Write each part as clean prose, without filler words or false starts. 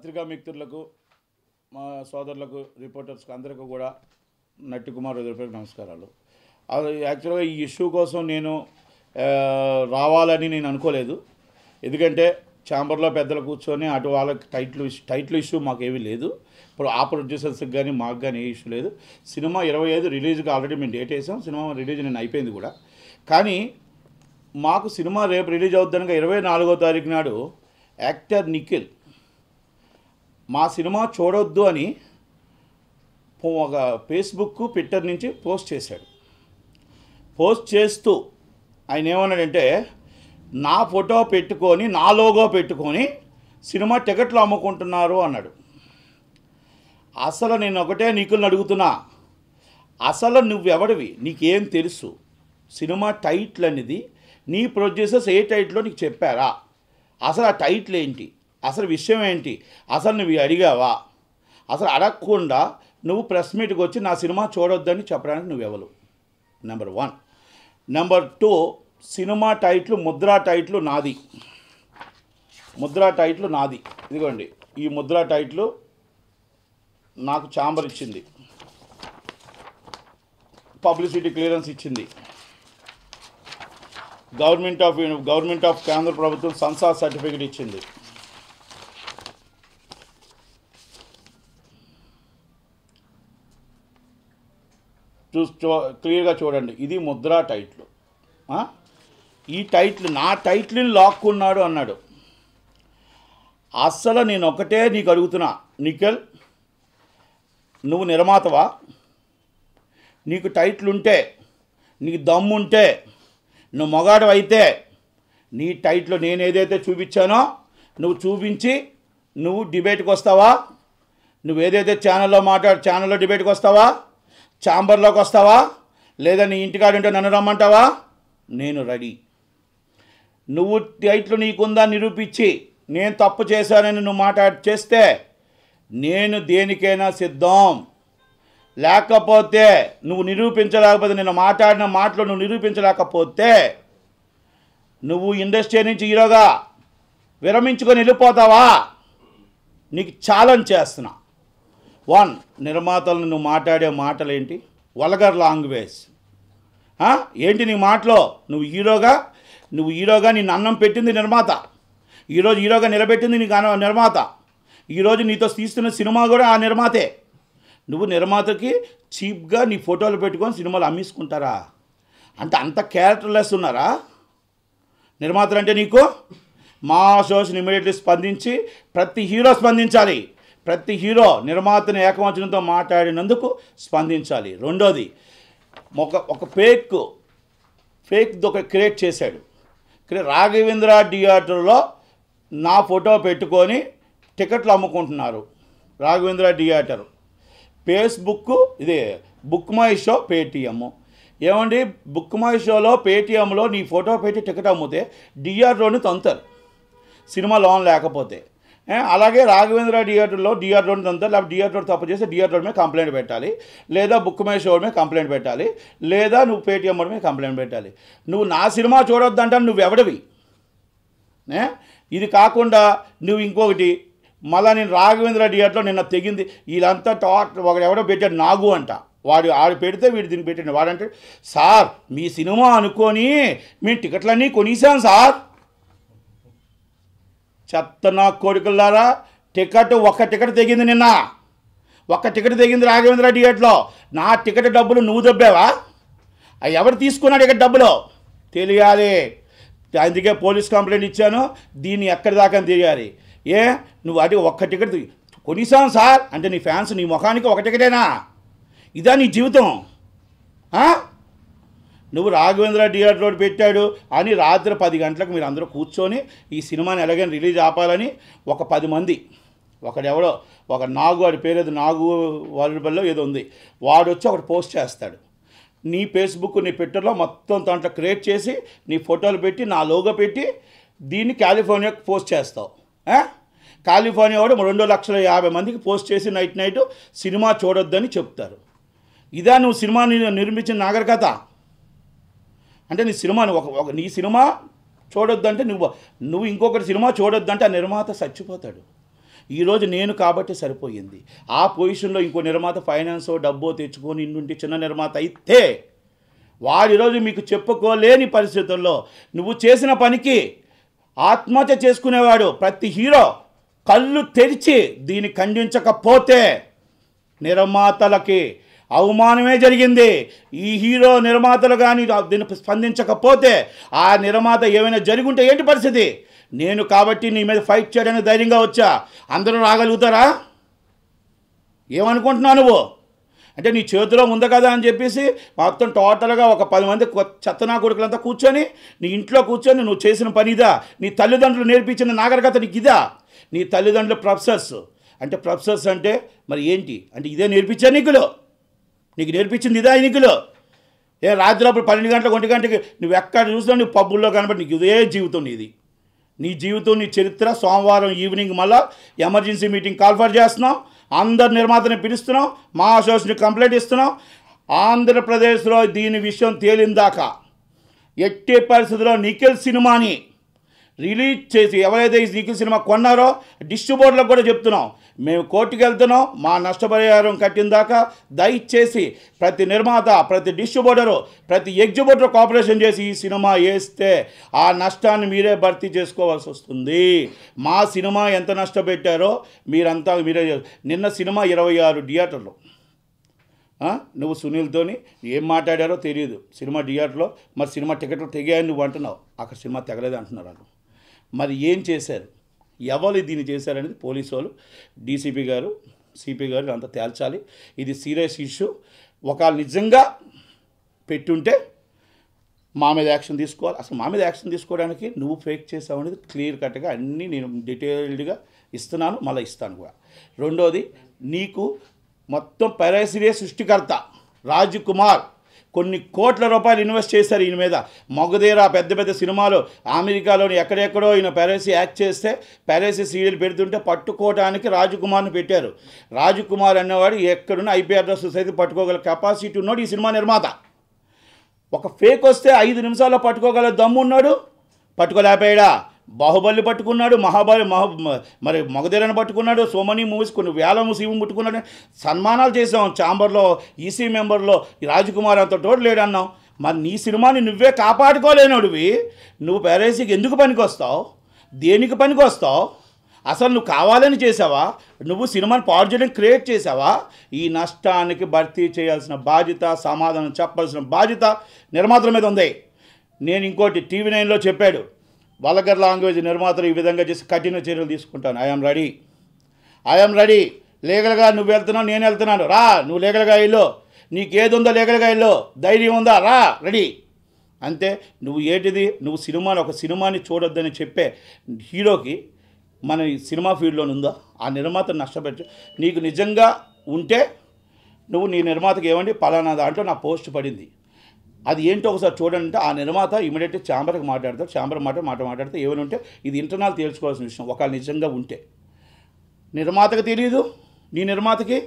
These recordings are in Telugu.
పత్రికా మిత్రులకు మా సోదరులకు రిపోర్టర్స్కి అందరికీ కూడా నట్టి కుమార్ హృదయపూర్వక నమస్కారాలు. అది యాక్చువల్గా ఈ ఇష్యూ కోసం నేను రావాలని నేను అనుకోలేదు. ఎందుకంటే ఛాంబర్లో పెద్దలు కూర్చొని అటు వాళ్ళకి టైటిల్ ఇష్యూ మాకేమీ లేదు. ఇప్పుడు ఆ ప్రొడ్యూసర్స్కి కానీ మాకు కానీ ఏ ఇష్యూ లేదు. సినిమా 25 రిలీజ్కి ఆల్రెడీ మేము డేట్ వేసాం. సినిమా రిలీజ్ నేను అయిపోయింది కూడా. కానీ మాకు సినిమా రేపు రిలీజ్ అవుతుందనగా 24వ తారీఖు నాడు యాక్టర్ నిఖిల్ మా సినిమా చూడొద్దు అని ఒక ఫేస్బుక్ ట్విట్టర్ నుంచి పోస్ట్ చేశాడు. పోస్ట్ చేస్తూ ఆయన ఏమన్నాడంటే, నా ఫోటో పెట్టుకొని నా లోగో పెట్టుకొని సినిమా టికెట్లు అమ్ముకుంటున్నారు అన్నాడు. అసలు నేను ఒకటే నిఖిల్ని అడుగుతున్నా, అసలు నువ్వెవడివి? నీకేం తెలుసు? సినిమా టైటిల్ అనేది నీ ప్రొడ్యూసర్స్ ఏ టైటిల్లో నీకు చెప్పారా? అసలు ఆ టైటిల్ ఏంటి? అసలు విషయం ఏంటి? అసలు నువ్వు అడిగావా? అసలు అడగకుండా నువ్వు ప్రెస్ మీట్కి వచ్చి నా సినిమా చూడొద్దని చెప్పడానికి నువ్వెవరు? Number 1. Number 2, cinema title Mudra title నాది. ముద్రా టైటిల్ నాది. ఇదిగోండి, ఈ ముద్రా టైటిల్ నాకు ఛాంబర్ ఇచ్చింది, పబ్లిసిటీ క్లియరెన్స్ ఇచ్చింది, గవర్నమెంట్ ఆఫ్ కేంద్ర ప్రభుత్వం సెన్సార్ సర్టిఫికేట్ ఇచ్చింది. క్లియర్గా చూడండి, ఇది ముద్రా టైటిల్. ఈ టైటిల్ నా టైటిల్ని లాక్కున్నాడు అన్నాడు. అస్సలు నేను ఒకటే నీకు అడుగుతున్నా, నిఖిల్, నువ్వు నిర్మాతవా? నీకు టైటిల్ ఉంటే, నీకు దమ్ముంటే, నువ్వు మగాడు అయితే నీ టైటిల్ నేను ఏదైతే చూపించానో నువ్వు చూపించి నువ్వు డిబేట్కి వస్తావా? నువ్వు ఏదైతే ఛానల్లో డిబేట్కి వస్తావా? ఛాంబర్లోకి వస్తావా? లేదా నీ ఇంటికాడ ఉంటే నన్ను రమ్మంటావా? నేను రెడీ. నువ్వు టైటిల్ నీకుందా నిరూపించి నేను తప్పు చేశానని నువ్వు చేస్తే నేను దేనికైనా సిద్ధం. లేకపోతే నువ్వు నిరూపించలేకపోతే, నేను మాట్లాడిన మాటలు నువ్వు నిరూపించలేకపోతే నువ్వు ఇండస్ట్రీ నుంచి హీరోగా విరమించుకొని వెళ్ళిపోతావా? నీకు ఛాలెంజ్ చేస్తున్నా. 1, నిర్మాతలను నువ్వు మాట్లాడే మాటలు ఏంటి? వల్గర్ లాంగ్వేజ్ ఏంటి నీ మాటలో? నువ్వు హీరోగా నిన్ను అన్నం పెట్టింది నిర్మాత. ఈరోజు హీరోగా నిలబెట్టింది నీకు నిర్మాత. ఈరోజు నీతో తీస్తున్న సినిమా కూడా ఆ నిర్మాతే. నువ్వు నిర్మాతకి చీప్గా నీ ఫోటోలు పెట్టుకొని సినిమాలు అమ్మేసుకుంటారా? అంటే అంత క్యారెక్టర్లెస్ ఉన్నారా నిర్మాతలు అంటే నీకు? మా షోస్ని ఇమీడియట్లీ స్పందించి ప్రతి హీరో స్పందించాలి. ప్రతి హీరో నిర్మాతని ఏకవచనంతో మాట్లాడినందుకు స్పందించాలి. రెండోది, ఒక ఫేక్ ఒక క్రియేట్ చేశాడు. రాఘవేంద్ర థియేటర్లో నా ఫోటో పెట్టుకొని టికెట్లు అమ్ముకుంటున్నారు. రాఘవేంద్ర థియేటర్ ఫేస్బుక్, ఇది బుక్ మై షో, పేటీఎం. ఏమండి, బుక్ మై షోలో పేటీఎంలో నీ ఫోటో పెట్టి టికెట్ అమ్మితే థియేటర్లోని తంతారు సినిమా లోన్ లేకపోతే. అలాగే రాఘవేంద్ర థియేటర్లోని తంతారు. లేకపోతే థియేటర్ తప్పు చేస్తే థియేటర్ మీద కంప్లైంట్ పెట్టాలి, లేదా బుక్ మై షో మీద కంప్లైంట్ పెట్టాలి, లేదా నువ్వు పేటీఎం మీద కంప్లైంట్ పెట్టాలి. నువ్వు నా సినిమా చూడొద్దంటే నువ్వెవడివి? ఇది కాకుండా నువ్వు ఇంకొకటి, మళ్ళీ నేను రాఘవేంద్ర థియేటర్లో నిన్న తెగింది వీళ్ళంతా ఒకడు ఎవడో పెట్టాడు నాగు అంట. ఆడు పెడితే వీడు దీన్ని పెట్టాడు. వాడంటే, సార్ మీ సినిమా అనుకొని మేము టికెట్లన్నీ కొనిసాం సార్. చెత్త నా కొడుకులారా, ఒక్క టికెట్ తెగింది నిన్న. ఒక్క టికెట్ తెగింది రాఘవేంద్ర థియేటర్లో. నా టికెట్ డబ్బులు నువ్వు దొబ్బావా? ఎవరు తీసుకున్నాడు టికెట్ డబ్బులు తెలియాలి. అందుకే పోలీస్ కంప్లైంట్ ఇచ్చాను. దీన్ని ఎక్కడి దాకా తెలియాలి. నువ్వు అది ఒక్క టికెట్ కొనిసాం సార్ అంటే నీ ఫ్యాన్స్ నీ ముఖానికి ఒక టికెటేనా? ఇదా నీ జీవితం? నువ్వు రాఘవేంద్ర థియేటర్లో పెట్టాడు అని రాత్రి 10 గంటలకు మీరు అందరూ కూర్చొని ఈ సినిమాని ఎలాగైనా రిలీజ్ ఆపాలని ఒక 10 మంది, ఒకడెవడో ఒక నాగు, వాడి పేరేదో నాగు వాలిబల్లో ఏదో ఉంది, వాడు వచ్చి ఒకటి పోస్ట్ చేస్తాడు. నీ ఫేస్బుక్ నీ ట్విట్టర్లో మొత్తం దాంట్లో క్రియేట్ చేసి నీ ఫోటోలు పెట్టి నా లోగో పెట్టి దీన్ని కాలిఫోర్నియాకి పోస్ట్ చేస్తావు. కాలిఫోర్నియా వాడు 2,50,000 మందికి పోస్ట్ చేసి నైట్ సినిమా చూడొద్దని చెప్తారు. ఇదా నువ్వు సినిమాని నిర్మించిన నాగరికత? అంటే నీ సినిమా చూడొద్దంటే నువ్వు ఇంకొకటి సినిమా చూడొద్దంటే ఆ నిర్మాత చచ్చిపోతాడు. ఈరోజు నేను కాబట్టి సరిపోయింది. ఆ పొజిషన్లో ఇంకో నిర్మాత ఫైనాన్సో డబ్బో తెచ్చుకొని ఇంటి చిన్న నిర్మాత అయితే వాడు ఈరోజు మీకు చెప్పుకోలేని పరిస్థితుల్లో నువ్వు చేసిన పనికి ఆత్మహత్య చేసుకునేవాడు ప్రతి హీరో కళ్ళు తెరిచి దీన్ని ఖండించకపోతే నిర్మాతలకి అవమానమే జరిగింది. ఈ హీరో నిర్మాతలు కానీ దీన్ని స్పందించకపోతే ఆ నిర్మాత ఏమైనా జరుగుంటే ఏంటి పరిస్థితి? నేను కాబట్టి నీ మీద ఫైట్ చేయడానికి ధైర్యంగా వచ్చా. అందరూ రాగలుగుతారా? ఏమనుకుంటున్నావు నువ్వు? అంటే నీ చేతిలో ఉంది కదా అని చెప్పేసి మొత్తం టోటల్గా ఒక 10 మంది చెత్తనా కొడుకులంతా కూర్చొని నీ ఇంట్లో కూర్చొని నువ్వు చేసిన పనిదా? నీ తల్లిదండ్రులు నేర్పించిన నాగరికత నీకు ఇదా? నీ తల్లిదండ్రులు ప్రొఫెసర్స్ అంటే మరి ఏంటి అంటే ఇదే నేర్పించా నీకు నేర్పించింది ఇదా ఎన్నికలు? రాత్రి అప్పుడు 12 గంటలకు 1 గంటకి నువ్వు ఎక్కడ చూసినా నువ్వు పబ్బుల్లో కనబడి నీకు ఇదే జీవితం నీ జీవితం నీ చరిత్ర. సోమవారం ఈవినింగ్ మళ్ళీ ఎమర్జెన్సీ మీటింగ్ కాల్ఫర్ చేస్తున్నాం, అందరు నిర్మాతని పిలుస్తున్నాం, మా అసోసియేషన్ కంప్లైంట్ ఇస్తున్నాం. ఆంధ్రప్రదేశ్లో దీని విషయం తేలిందాకా ఎట్టి పరిస్థితుల్లో నిఖిల్ సినిమాని రిలీజ్ చేసి ఎవరైతే ఈ నిఖిల్ సినిమా కొన్నారో డిస్ట్రిబ్యూటర్లకు కూడా చెప్తున్నాం, మేము కోర్టుకు వెళ్తున్నాం. మా నష్టపరిహారం కట్టిన దాకా దయచేసి ప్రతి నిర్మాత, ప్రతి డిస్ట్రిబ్యూటరు, ప్రతి ఎగ్జిబ్యూటర్ కోఆపరేషన్ చేసి ఈ సినిమా వేస్తే ఆ నష్టాన్ని మీరే భర్తీ చేసుకోవాల్సి వస్తుంది. మా సినిమా ఎంత నష్టపెట్టారో మీరే. నిన్న సినిమా 26 థియేటర్లు. నువ్వు సునీల్తోని ఏం మాట్లాడారో తెలియదు సినిమా థియేటర్లో. మరి సినిమా టికెట్లు తెగాయని నువ్వు అంటున్నావు, అక్కడ సినిమా తెగలేదు అంటున్నారు వాళ్ళు. మరి ఏం చేశారు, ఎవరు దీన్ని చేశారనేది పోలీసు వాళ్ళు, డీసీపీ గారు, సిపి గారు అంతా తేల్చాలి. ఇది సీరియస్ ఇష్యూ. ఒకవేళ నిజంగా పెట్టుంటే మా మీద యాక్షన్ తీసుకోవాలి. అసలు మా మీద యాక్షన్ తీసుకోవడానికి నువ్వు ఫేక్ చేసావు అనేది క్లియర్ కట్గా అన్నీ నేను డీటెయిల్డ్గా ఇస్తున్నాను, మళ్ళీ ఇస్తాను కూడా. రెండోది, నీకు మొత్తం పైరసీ సృష్టికర్త రాజ్ కుమార్ కొన్ని కోట్ల రూపాయలు ఇన్వెస్ట్ చేశారు ఈయన మీద. మగధీర పెద్ద పెద్ద సినిమాలు అమెరికాలోని ఎక్కడెక్కడో ఈయన పైరసీ యాక్ట్ చేస్తే పైరసీ సీరియల్ పెడుతుంటే పట్టుకోవడానికి రాజ్ కుమార్ని పెట్టారు. రాజ్ కుమార్ అనేవాడు ఎక్కడున్న ఐపీ అడ్రస్ సైతం పట్టుకోగల కెపాసిటీ ఉన్నాడు ఈ సినిమా నిర్మాత. ఒక ఫేక్ వస్తే 5 నిమిషాల్లో పట్టుకోగల దమ్ము ఉన్నాడు, పట్టుకోలేకపోయాడా? బాహుబలి పట్టుకున్నాడు, మరి మగధీరను పట్టుకున్నాడు, సో మెనీ మూవీస్, కొన్ని వేల మూవీస్ ముట్టుకున్నాడు. సన్మానాలు చేసాం ఛాంబర్లో, ఈసీ మెంబర్లో. ఈ రాజ్కుమార్ అంత తోడు లేడన్నావు. మరి నీ సినిమాని నువ్వే కాపాడుకోలేనోడివి నువ్వు పైరసీకి ఎందుకు పనికొస్తావు? దేనికి పనికొస్తావు? అసలు నువ్వు కావాలని చేసావా? నువ్వు సినిమాని పాడు చేయడం క్రియేట్ చేసావా? ఈ నష్టానికి భర్తీ చేయాల్సిన బాధ్యత, సమాధానం చెప్పాల్సిన బాధ్యత నిర్మాతల మీద ఉంది. నేను ఇంకోటి టీవీ 9లో చెప్పాడు, వల్గర్ లాంగ్వేజ్ నిర్మాతలు ఈ విధంగా చేసి కఠిన చర్యలు తీసుకుంటాను. I'm ready. లీగల్గా నువ్వు వెళ్తున్నావు, నేను వెళ్తున్నాను. రా, నువ్వు లీగల్గా వెళ్ళు, నీకు ఏది ఉందో లీగల్గా వెళ్ళు, ధైర్యం ఉందా, రా, రెడీ. అంతే. నువ్వు నువ్వు ఒక సినిమాని చూడొద్దని చెప్పే హీరోకి మన సినిమా ఫీల్డ్లో ఉందా? ఆ నిర్మాతను నష్టపెట్టు. నీకు నిజంగా ఉంటే నువ్వు నీ నిర్మాతకి ఏమండి పలానా దాంట్లో నా పోస్ట్ పడింది, అది ఏంటో ఒకసారి చూడండి అంటే ఆ నిర్మాత ఇమీడియట్గా ఛాంబర్కి మాట్లాడతారు. ఛాంబర్ మాట్లాడితే ఏమైనా ఉంటే ఇది ఇంటర్నల్ తేల్చుకోవాల్సిన విషయం. ఒకవేళ నిజంగా ఉంటే నిర్మాతకు తెలియదు, నీ నిర్మాతకి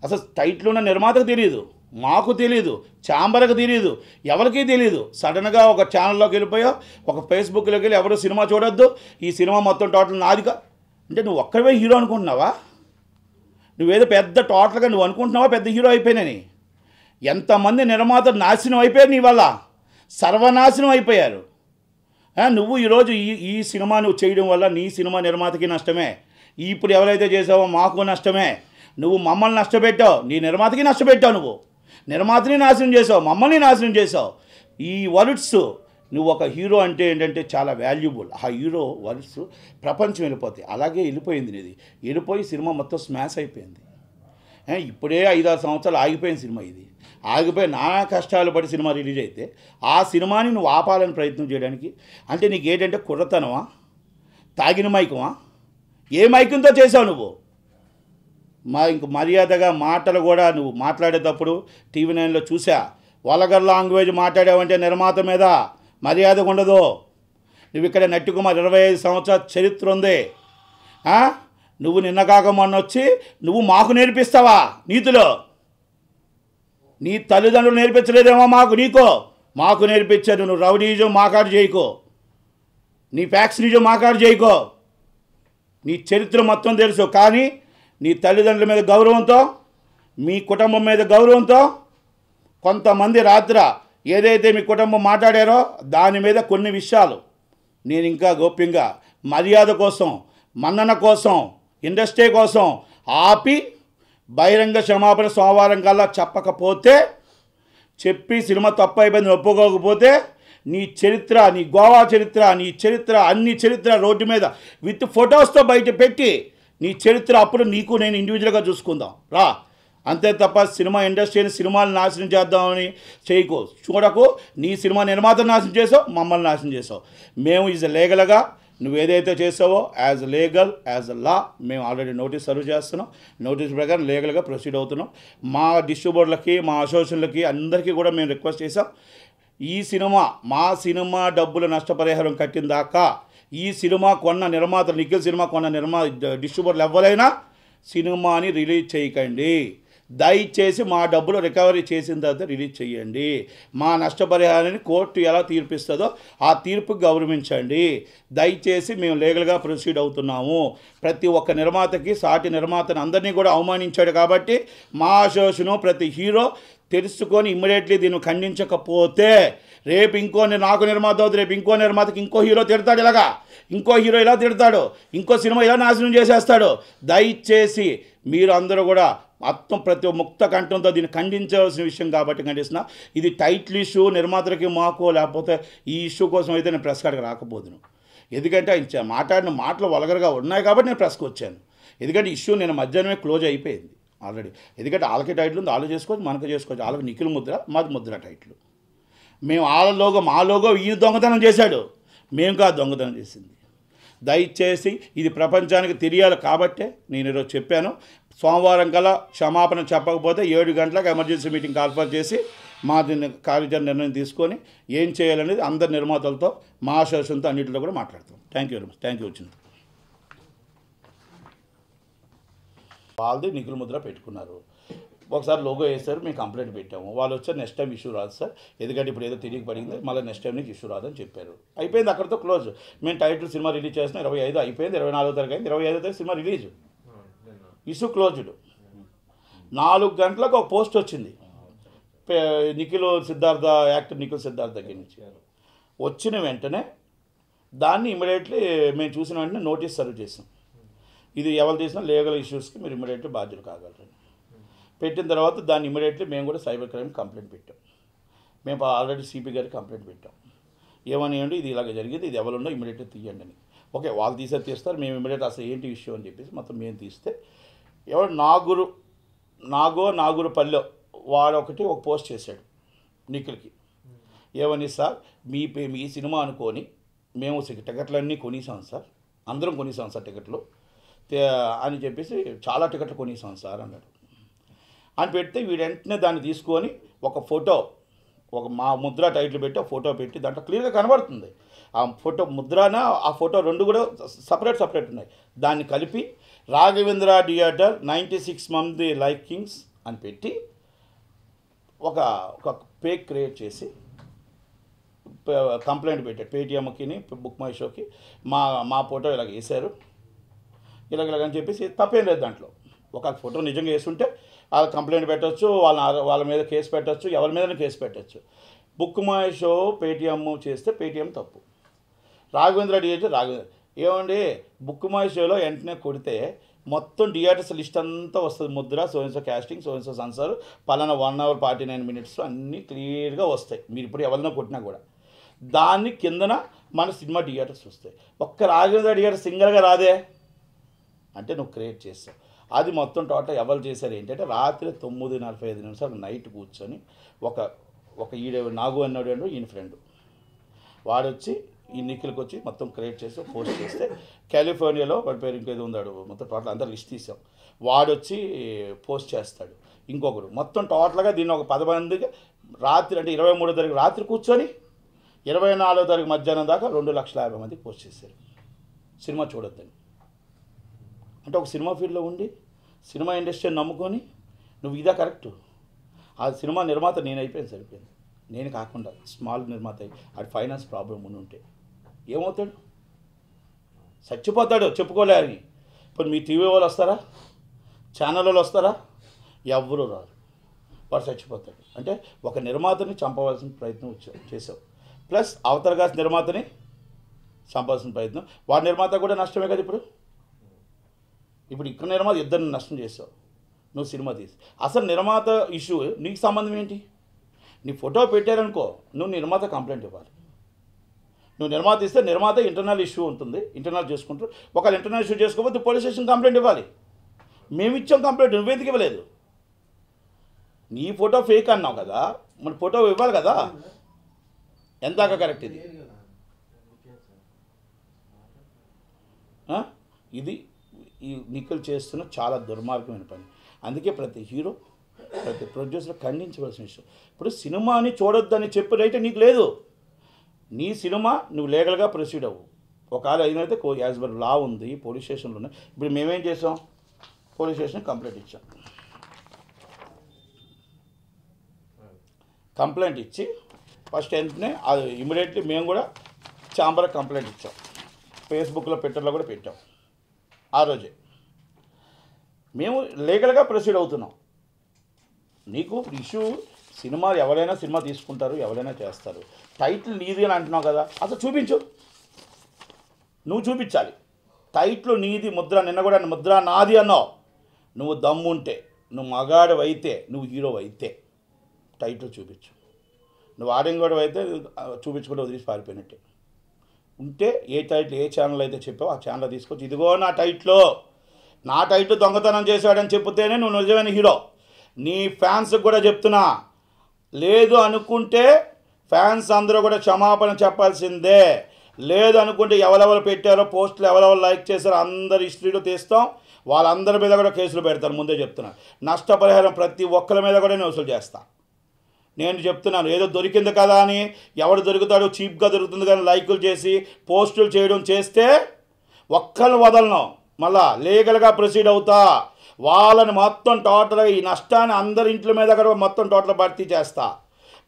అసలు టైటిల్ ఉన్న నిర్మాతకు తెలియదు, మాకు తెలియదు, ఛాంబర్కి తెలియదు, ఎవరికీ తెలియదు. సడన్గా ఒక ఛానల్లోకి వెళ్ళిపోయావు, ఒక ఫేస్బుక్లోకి వెళ్ళి ఎవరు సినిమా చూడొద్దు, ఈ సినిమా మొత్తం టోటల్ నాదిగా అంటే నువ్వు ఒక్కడే హీరో అనుకుంటున్నావా? నువ్వేదో పెద్ద టోటల్గా నువ్వు అనుకుంటున్నావా పెద్ద హీరో అయిపోయినని? ఎంతమంది నిర్మాతలు నాశనం అయిపోయారు నీ వల్ల, సర్వనాశనం అయిపోయారు. నువ్వు ఈరోజు ఈ సినిమా నువ్వు చేయడం వల్ల నీ సినిమా నిర్మాతకి నష్టమే, ఇప్పుడు ఎవరైతే చేసావో మాకు నష్టమే. నువ్వు మమ్మల్ని నష్టపెట్టావు, నీ నిర్మాతకి నష్టపెట్టావు. నువ్వు నిర్మాతని నాశనం చేసావు, మమ్మల్ని నాశనం చేసావు. ఈ వర్డ్స్, నువ్వు ఒక హీరో అంటే ఏంటంటే చాలా వాల్యుబుల్. ఆ హీరో వర్డ్స్ ప్రపంచం వెళ్ళిపోతాయి. అలాగే వెళ్ళిపోయింది నీది. వెళ్ళిపోయి సినిమా మొత్తం స్మాష్ అయిపోయింది. ఇప్పుడే 5-6 సంవత్సరాలు ఆగిపోయిన సినిమా ఇది. ఆగిపోయి నానా కష్టాలు పడి సినిమా రిలీజ్ అయితే ఆ సినిమాని నువ్వు ఆపాలని ప్రయత్నం చేయడానికి అంటే నీకు ఏంటంటే కుర్రతనమా, తాగిన మైకమా? ఏ మైకంతో చేసావు నువ్వు? ఇంక మర్యాదగా మాటలు కూడా నువ్వు మాట్లాడేటప్పుడు టీవీ 9లో చూసా, వల్గర్ లాంగ్వేజ్ మాట్లాడావంటే నిర్మాత మీద మర్యాద ఉండదు. నువ్వు ఇక్కడ నట్టికుమార్ 25 సంవత్సరాల చరిత్ర ఉంది. నువ్వు నిన్న కాక మొన్న వచ్చి నువ్వు మాకు నేర్పిస్తావా నీతిలో? నీ తల్లిదండ్రులు నేర్పించలేదేమో మాకు నేర్పించారు. నువ్వు రౌడీజం మాకాడు చేయకో, నీ ఫ్యాక్స్ నిజం మాకాడు చేయకో. నీ చరిత్ర మొత్తం తెలుసు. కానీ నీ తల్లిదండ్రుల మీద గౌరవంతో, మీ కుటుంబం మీద గౌరవంతో కొంతమంది రాత్రి ఏదైతే మీ కుటుంబం మాట్లాడారో దాని మీద కొన్ని విషయాలు నేను ఇంకా గోప్యంగా మర్యాద కోసం, మన్నన కోసం, ఇండస్ట్రీ కోసం ఆపి బహిరంగ క్షమాపణ సోమవారం కల్లా చెప్పకపోతే, చెప్పి సినిమా తప్పు అయిపోయింది ఒప్పుకోకపోతే నీ చరిత్ర, నీ గోవా చరిత్ర, నీ చరిత్ర, అన్ని చరిత్ర రోడ్డు మీద విత్ ఫొటోస్తో బయట పెట్టి నీ చరిత్ర అప్పుడు నీకు నేను ఇండివిజువల్గా చూసుకుందాం రా. అంతే తప్ప సినిమా ఇండస్ట్రీని, సినిమాలు నాశనం చేద్దామని చేయకు, చూడకు. నీ సినిమా నిర్మాతను నాశనం చేసావు, మమ్మల్ని నాశనం చేసావు. మేము ఈజ్ లీగల్గా నువ్వు ఏదైతే చేసావో యాజ్ లీగల్, యాజ్ లా మేము ఆల్రెడీ నోటీస్ సర్వ్ చేస్తున్నాం. నోటీస్ ప్రకారం లీగల్గా ప్రొసీడ్ అవుతున్నాం. మా డిస్ట్రిబ్యూటర్లకి, మా అసోసియేషన్లకి అందరికీ కూడా మేము రిక్వెస్ట్ చేసాం, ఈ సినిమా మా సినిమా డబ్బులు నష్టపరిహారం కట్టిన దాకా ఈ సినిమా కొన్న నిర్మాత, నిఖిల్ సినిమా కొన్న డిస్ట్రిబ్యూటర్లు ఎవరైనా సినిమాని రిలీజ్ చేయకండి. దయచేసి మా డబ్బులు రికవరీ చేసిన తర్వాత రిలీజ్ చేయండి. మా నష్టపరిహారాన్ని కోర్టు ఎలా తీర్పిస్తుందో ఆ తీర్పుకి గౌరవించండి. దయచేసి మేము లీగల్గా ప్రొసీడ్ అవుతున్నాము. ప్రతి ఒక్క నిర్మాతకి, సాటి నిర్మాతను అందరినీ కూడా అవమానించాడు కాబట్టి మా అసోసియేషను, ప్రతి హీరో తెలుసుకొని ఇమ్మీడియట్లీ దీన్ని ఖండించకపోతే రేపు నాకు నిర్మాత అవుతుంది, రేపు ఇంకో నిర్మాతకి ఇంకో హీరో తిడతాడు, ఇలాగా ఇంకో హీరో ఇలా తిడతాడు, ఇంకో సినిమా ఇలా నాశనం చేసేస్తాడు. దయచేసి మీరు అందరూ కూడా మొత్తం ప్రతి ముక్త కంఠంతో దీన్ని ఖండించవలసిన విషయం కాబట్టి ఖండిస్తున్నా. ఇది టైటిల్ ఇష్యూ, నిర్మాతలకి మాకో లేకపోతే ఈ ఇష్యూ కోసం అయితే నేను ప్రెస్ కార్డ్కి రాకపోదును. ఎందుకంటే ఆయన మాట్లాడిన మాటలు వల్గర్గా ఉన్నాయి కాబట్టి నేను ప్రెస్కి వచ్చాను. ఎందుకంటే ఇష్యూ నేను మధ్యాహ్నమే క్లోజ్ అయిపోయింది ఆల్రెడీ. ఎందుకంటే వాళ్ళకి టైటిల్ ఉంది, వాళ్ళు చేసుకోవచ్చు, మనకు చేసుకోవచ్చు. వాళ్ళకి నిఖిల్ ముద్ర, మాది ముద్ర టైటిల్. మేము వాళ్ళ లోగో, మా లోగో ఈయన దొంగతనం చేశాడు, మేము కాదు దొంగతనం చేసింది. దయచేసి ఇది ప్రపంచానికి తెలియాలి కాబట్టే నేను ఈరోజు చెప్పాను. సోమవారం కల్లా క్షమాపణ చెప్పకపోతే 7 గంటలకు ఎమర్జెన్సీ మీటింగ్ కాల్ఫర్ చేసి మా దీన్ని కార్యాచరణ నిర్ణయం తీసుకొని ఏం చేయాలనేది అందరి నిర్మాతలతో, మా అసోసియేషన్తో అన్నింటిలో కూడా మాట్లాడతాం. Thank you very much. Thank you. వచ్చింది వాళ్ళది నిఖిల్ ముద్ర పెట్టుకున్నారు. ఒకసారి లోగో వేస్తారు, మేము కంప్లైంట్ పెట్టాము. వాళ్ళు వచ్చారు, నెక్స్ట్ టైం ఇష్యూ రాదు సార్, ఎందుకంటే ఇప్పుడు ఏదో తిరిగి పడింది, మళ్ళీ నెక్స్ట్ టైం నీకు ఇష్యూ రాదని చెప్పారు. అయిపోయింది, అక్కడితో క్లోజ్. మేము టైటిల్ సినిమా రిలీజ్ చేస్తున్నాం, 25 అయిపోయింది, 24వ తారీఖు అయింది, 25వ తారీఖు సినిమా రిలీజ్, ఇష్యూ క్లోజ్డ్. 4 గంటలకు ఒక పోస్ట్ వచ్చింది నిఖిల్ సిద్ధార్థ, యాక్టర్ నిఖిల్ సిద్ధార్థ దగ్గర నుంచి. వచ్చిన వెంటనే దాన్ని ఇమ్మీడియట్లీ మేము చూసిన వెంటనే నోటీస్ సర్వ్ చేసాం. ఇది ఎవరు తీసినా లీగల్ ఇష్యూస్కి మీరు ఇమ్మీడియట్లీ బాధ్యులు కాగలరని పెట్టిన తర్వాత దాన్ని ఇమ్మీడియట్లీ మేము కూడా సైబర్ క్రైమ్ కంప్లైంట్ పెట్టాం. మేము ఆల్రెడీ సిపి గారికి కంప్లైంట్ పెట్టాం. ఏమనియండి, ఇది ఇలాగ జరిగింది, ఇది ఎవరున్నా ఇమ్మీడియట్లీ తీయండి అని. ఓకే, వాళ్ళు తీస్తారు, మేము ఇమ్మీడియట్ అసలు ఏంటి ఇష్యూ అని చెప్పేసి మొత్తం మేము తీస్తే, ఎవరు నాగూరు పల్లె వాడు ఒక పోస్ట్ చేశాడు నిఖిల్కి. ఏమని, సార్ మీ సినిమా అనుకొని మేము టికెట్లన్నీ కొనేసాం సార్, అందరం కొనేసాం సార్ టికెట్లు అని చెప్పేసి, చాలా టికెట్లు కొనేసాం సార్ అన్నాడు. అని పెడితే వీడు వెంటనే దాన్ని తీసుకొని ఒక ఫోటో, మా ముద్ర టైటిల్ పెట్టి ఫోటో పెట్టి దాంట్లో క్లియర్గా కనబడుతుంది ఆ ఫోటో ముద్రన, ఆ ఫోటో రెండు కూడా సపరేట్ ఉన్నాయి. దాన్ని కలిపి రాఘవేంద్ర థియేటర్ 96 మంది లైకింగ్స్ అని పెట్టి ఒక పేజ్ క్రియేట్ చేసి కంప్లైంట్ పెట్టాడు పేటిఎంకి, బుక్ మై షోకి. మా ఫోటో ఇలాగ వేశారు, ఇలాగని చెప్పేసి తప్పేం లేదు దాంట్లో. ఒక ఫోటో నిజంగా వేసుంటే వాళ్ళు కంప్లైంట్ పెట్టచ్చు, వాళ్ళ మీద కేసు పెట్టచ్చు, ఎవరి మీద కేసు పెట్టచ్చు. బుక్ మై షో పేటిఎం చేస్తే పేటిఎం తప్పు, రాఘవేంద్ర థియేటర్ ఏమండి బుక్ మై షోలో వెంటనే కొడితే మొత్తం థియేటర్స్ లిస్ట్ అంతా వస్తుంది. ముద్ర, సోయన్సో క్యాస్టింగ్, సోయన్సో సెన్సార్, పలానా 1 hour 49 minutes అన్నీ క్లియర్గా వస్తాయి. మీరు ఇప్పుడు ఎవరినో కొట్టినా కూడా దాన్ని కిందన మన సినిమా థియేటర్స్ వస్తాయి. ఒక్క రాఘవేంద్ర థియేటర్ సింగిల్గా రాదే అంటే నువ్వు క్రియేట్ చేస్తావు. అది మొత్తం టోటల్ ఎవరు చేశారు ఏంటంటే, రాత్రి 9:45 నైట్ కూర్చొని ఒక నాగు అన్నాడు, ఈయన ఫ్రెండ్ వాడొచ్చి ఈ నిఖిల్కి వచ్చి మొత్తం క్రియేట్ చేసి పోస్ట్ చేస్తే, కాలిఫోర్నియాలో వాడి పేరు ఇంకేదో ఉన్నాడు, మొత్తం టోటల్ అంతా లిస్ట్ తీసాం. వాడొచ్చి పోస్ట్ చేస్తాడు, ఇంకొకడు మొత్తం టోటల్గా దీన్ని ఒక 10 మందికి రాత్రి, అంటే 23వ తారీఖు రాత్రి కూర్చొని 24వ తారీఖు మధ్యాహ్నం దాకా 2,50,000 మందికి పోస్ట్ చేశారు సినిమా చూడొద్దని. అంటే ఒక సినిమా ఫీల్డ్లో ఉండి సినిమా ఇండస్ట్రీని నమ్ముకొని నువ్వు ఇదా కరెక్టు. ఆ సినిమా నిర్మాత నేను అయిపోయింది, సరిపోయింది. నేను కాకుండా స్మాల్ నిర్మాత అయ్యి అది ఫైనాన్స్ ప్రాబ్లం ఉండి ఉంటే ఏమవుతాడు, చచ్చిపోతాడు చెప్పుకోలేని. ఇప్పుడు మీ టీవీ వాళ్ళు వస్తారా, ఛానల్ వాళ్ళు వస్తారా? ఎవ్వరూ రారు, వాడు చచ్చిపోతాడు. అంటే ఒక నిర్మాతని చంపవలసిన ప్రయత్నం చేసావు, ప్లస్ అవతరగా నిర్మాతని చంపాల్సిన ప్రయత్నం. వాడి నిర్మాత కూడా నష్టమే కదా. ఇప్పుడు ఇక్కడ నిర్మాత ఇద్దరిని నష్టం చేసావు నువ్వు సినిమా తీసి. అసలు నిర్మాత ఇష్యూ నీకు సంబంధం ఏంటి? నీ ఫోటో పెట్టారనుకో, నువ్వు నిర్మాత కంప్లైంట్ ఇవ్వాలి. నువ్వు నిర్మాత ఇస్తే నిర్మాత ఇంటర్నల్ ఇష్యూ ఉంటుంది, ఇంటర్నల్ చేసుకుంటారు. ఒకవేళ ఇంటర్నల్ ఇష్యూ చేసుకోకపోతే పోలీస్ స్టేషన్ కంప్లైంట్ ఇవ్వాలి. మేము ఇచ్చాం కంప్లైంట్, నువ్వెందుకు ఇవ్వలేదు? నీ ఫోటో ఫేక్ అన్నావు కదా, మన ఫోటో ఇవ్వాలి కదా. ఎందాక కరెక్ట్ ఇది? ఇది ఈ నిఖిల్ చేస్తున్న చాలా దుర్మార్గమైన పని. అందుకే ప్రతి హీరో, ప్రతి ప్రొడ్యూసర్ ఖండించవలసిన విషయం. ఇప్పుడు సినిమాని చూడొద్దని చెప్పే రైట్ నీకు లేదు. నీ సినిమా నువ్వు లీగల్గా ప్రొసీడ్ అవ్వు. ఒకవేళ అయినైతే యాజ్ పర్ లా ఉంది, పోలీస్ స్టేషన్లో ఉన్నాయి. ఇప్పుడు మేమేం చేసాం, పోలీస్ స్టేషన్ కంప్లైంట్ ఇచ్చాం. కంప్లైంట్ ఇచ్చి ఫస్ట్ వెంటనే అది ఇమీడియట్లీ మేము కూడా ఛాంబర్కి కంప్లైంట్ ఇచ్చాం, ఫేస్బుక్లో ట్విట్టర్లో కూడా పెట్టాం. ఆ రోజే మేము లీగల్గా ప్రొసీడ్ అవుతున్నాం. నీకు ఇష్యూ సినిమా ఎవరైనా సినిమా తీసుకుంటారు, ఎవరైనా చేస్తారు. టైటిల్ నీది అని అంటున్నావు కదా, అసలు చూపించు. నువ్వు చూపించాలి టైటిల్ నీది, ముద్ర. నిన్న కూడా ముద్ర నాది అన్నావు. నువ్వు దమ్ముంటే, నువ్వు మగాడు అయితే, నువ్వు హీరో అయితే టైటిల్ చూపించు. నువ్వు ఆడంగోడు అయితే చూపించుకుంటే వదిలేసి పారిపోయినట్టే. ఉంటే ఏ టైటిల్, ఏ ఛానల్ అయితే చెప్పావు ఆ ఛానల్ తీసుకొచ్చి, ఇదిగో నా టైటిల్ దొంగతనం చేశాడని చెప్తేనే నువ్వు నిజమైన హీరో. నీ ఫ్యాన్స్కి కూడా చెప్తున్నా, లేదు అనుకుంటే ఫ్యాన్స్ అందరూ కూడా క్షమాపణ చెప్పాల్సిందే. లేదు అనుకుంటే ఎవరెవరు పెట్టారో పోస్టులు, ఎవరెవరు లైక్ చేశారో అందరు హిస్టరీలో తీస్తాం. వాళ్ళందరి మీద కూడా కేసులు పెడతారు. ముందే చెప్తున్నా, నష్టపరిహారం ప్రతి ఒక్కరి మీద కూడా నేను వసూలు చేస్తా. నేను చెప్తున్నాను, ఏదో దొరికింది కదా అని ఎవడు దొరుకుతాడో చీప్గా దొరుకుతుంది కానీ లైకులు చేసి పోస్టులు చేయడం చేస్తే ఒక్కరిని వదలను. మళ్ళా లీగల్గా ప్రొసీడ్ అవుతా. వాళ్ళని మొత్తం టోటల్గా ఈ నష్టాన్ని అందరి ఇంట్ల మీద కూడా మొత్తం టోటల్ భర్తీ చేస్తా.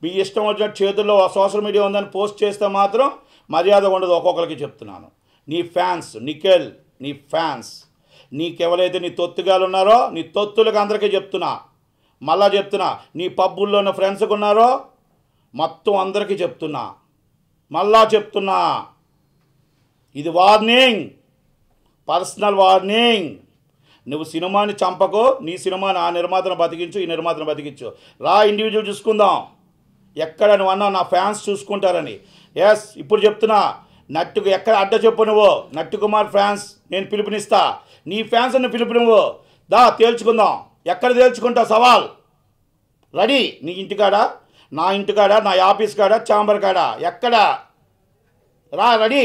మీ ఇష్టం వచ్చినట్టు చేతుల్లో సోషల్ మీడియా ఉందని పోస్ట్ చేస్తే మాత్రం మర్యాద ఉండదు. ఒక్కొక్కరికి చెప్తున్నాను. నీ ఫ్యాన్స్ నిఖిల్, నీ ఫ్యాన్స్, నీకెవరైతే నీ తొత్తుగాలు ఉన్నారో నీ తొత్తులకు అందరికీ చెప్తున్నా, మళ్ళా చెప్తున్నా. నీ పబ్బుల్లో ఉన్న ఫ్రెండ్స్కి ఉన్నారో మొత్తం అందరికీ చెప్తున్నా, మళ్ళా చెప్తున్నా. ఇది వార్నింగ్, పర్సనల్ వార్నింగ్. నువ్వు సినిమాని చంపకు. నీ సినిమాని ఆ నిర్మాతను బతికించు, ఈ నిర్మాతను బతికించు. రా ఇండివిజువల్ చూసుకుందాం. ఎక్కడ నువ్వు అన్నావు నా ఫ్యాన్స్ చూసుకుంటారని. ఎస్, ఇప్పుడు చెప్తున్నా. నట్టుకు ఎక్కడ అడ్డ చెప్పు నువ్వు. నట్టు కుమార్ ఫ్యాన్స్ నేను పిలుపునిస్తా. నీ ఫ్యాన్స్ నువ్వు పిలుపు నువ్వు. దా తేల్చుకుందాం. ఎక్కడ తేల్చుకుంటావు సవాల్? రెడీ. నీ ఇంటికాడ, నా ఇంటికాడ, నా ఆఫీస్ కాడ, ఛాంబర్ కాడ, ఎక్కడ రా రెడీ.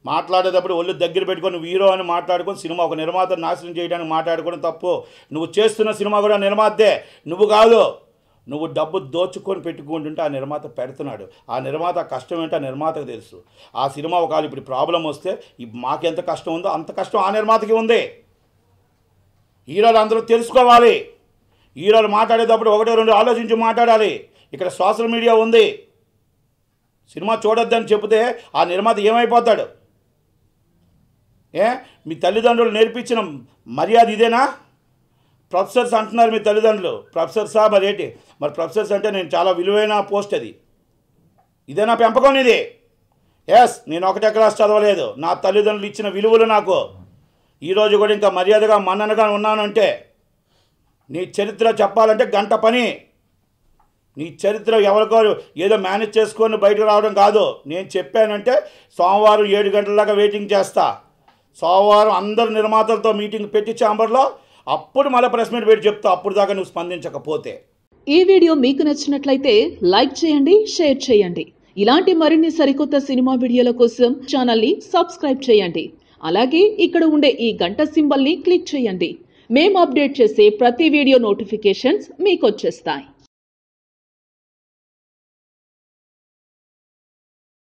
మాట్లాడేటప్పుడు ఒళ్ళు దగ్గర పెట్టుకొని హీరో అని మాట్లాడుకొని సినిమా ఒక నిర్మాత నాశనం చేయడానికి మాట్లాడుకోవడం తప్పు. నువ్వు చేస్తున్న సినిమా కూడా నిర్మాతే, నువ్వు కాదు. నువ్వు డబ్బు దోచుకొని పెట్టుకుంటుంటే ఆ నిర్మాత పెడుతున్నాడు. ఆ నిర్మాత కష్టం ఏంటో ఆ నిర్మాతకు తెలుసు. ఆ సినిమా ఒకవేళ ఇప్పుడు ప్రాబ్లం వస్తే మాకెంత కష్టం ఉందో అంత కష్టం ఆ నిర్మాతకి ఉంది. హీరోలు అందరూ తెలుసుకోవాలి. హీరోలు మాట్లాడేటప్పుడు ఒకటో రెండు ఆలోచించి మాట్లాడాలి. ఇక్కడ సోషల్ మీడియా ఉంది. సినిమా చూడొద్దని చెబితే ఆ నిర్మాత ఏమైపోతాడు? మీ తల్లిదండ్రులు నేర్పించిన మర్యాద ఇదేనా? ప్రొఫెసర్స్ అంటున్నారు మీ తల్లిదండ్రులు. ప్రొఫెసర్సా మరి ఏంటి? మరి ప్రొఫెసర్స్ అంటే నేను చాలా విలువైన పోస్ట్ అది. ఇదేనా పెంపకం ఇది? ఎస్, నేను 1 క్లాస్ చదవలేదు. నా తల్లిదండ్రులు ఇచ్చిన విలువలు నాకు ఈరోజు కూడా ఇంకా మర్యాదగా మన్ననగా ఉన్నానంటే. నీ చరిత్ర చెప్పాలంటే గంట పని. నీ చరిత్ర ఎవరికో ఏదో మేనేజ్ చేసుకొని బయటకు రావడం కాదు. నేను చెప్పానంటే సోమవారం 7 గంటల దాకా వెయిటింగ్ చేస్తా. సోమవారం అందరు నిర్మాతలతో మీటింగ్ పెట్టి ఛాంబర్లో, అప్పుడు మళ్ళీ ప్రెస్ మీట్ పెట్టి చెప్తా. అప్పుడు దాకా నువ్వు స్పందించకపోతే. ఈ వీడియో మీకు నచ్చినట్లయితే లైక్ చేయండి, షేర్ చేయండి. ఇలాంటి మరిన్ని సరికొత్త సినిమా వీడియోల కోసం ఛానల్ని సబ్స్క్రైబ్ చేయండి. అలాగే ఇక్కడ ఉండే ఈ గంట సింబల్ని క్లిక్ చేయండి. మేము అప్డేట్ చేసే ప్రతి వీడియో నోటిఫికేషన్స్ మీకు వచ్చేస్తాయి.